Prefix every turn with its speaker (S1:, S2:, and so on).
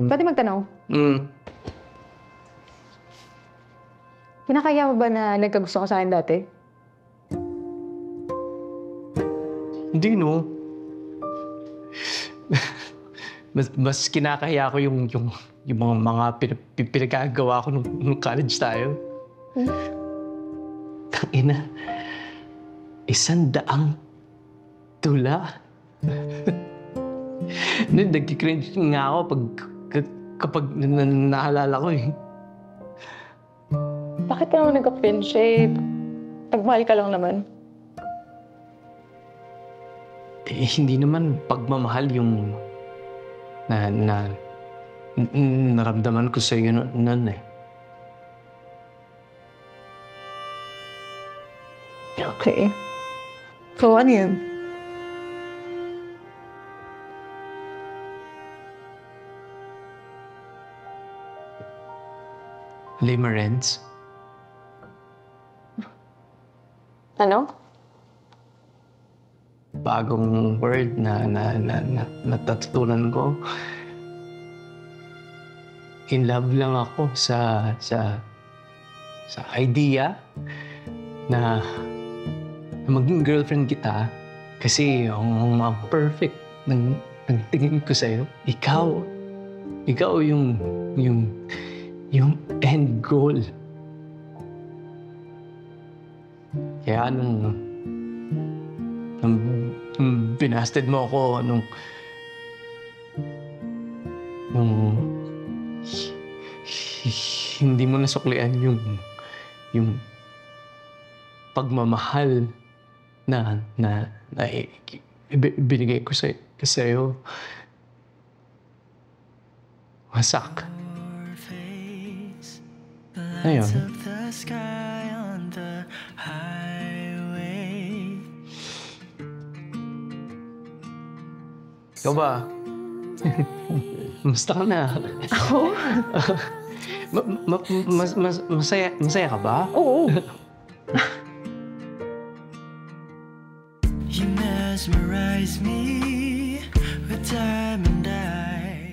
S1: Pwede magtanong?
S2: Hmm.
S1: Kinakaya mo ba na nagkagusto ka sa akin dati?
S2: Hindi, no. Mas kinakahiya ko yung mga pinagagawa ko nung college tayo. Tangina. 100 tula. Nagki-cringe nga ako kapag naalala ko eh.
S1: Bakit ka naman nagka-cringe eh? Nagmahal ka lang naman.
S2: Eh, hindi naman pagmamahal yung naramdaman ko sa'yo nun eh.
S1: Okay. So, ano yun?
S2: Limerence?
S1: Ano?
S2: Bagong word na natutunan ko. In love lang ako sa idea na maging girlfriend kita kasi ang perfect ng tingin ko sa'yo. Ikaw yung end goal. Kaya nung binasted mo ako nung hindi mo nasuklian yung pagmamahal na binigay ko sa'yo. Wasak. Ngayon, ikaw ba? Musta ka na?
S1: Ako?
S2: Masaya ka ba?
S1: Oo.
S3: You mesmerize me with time and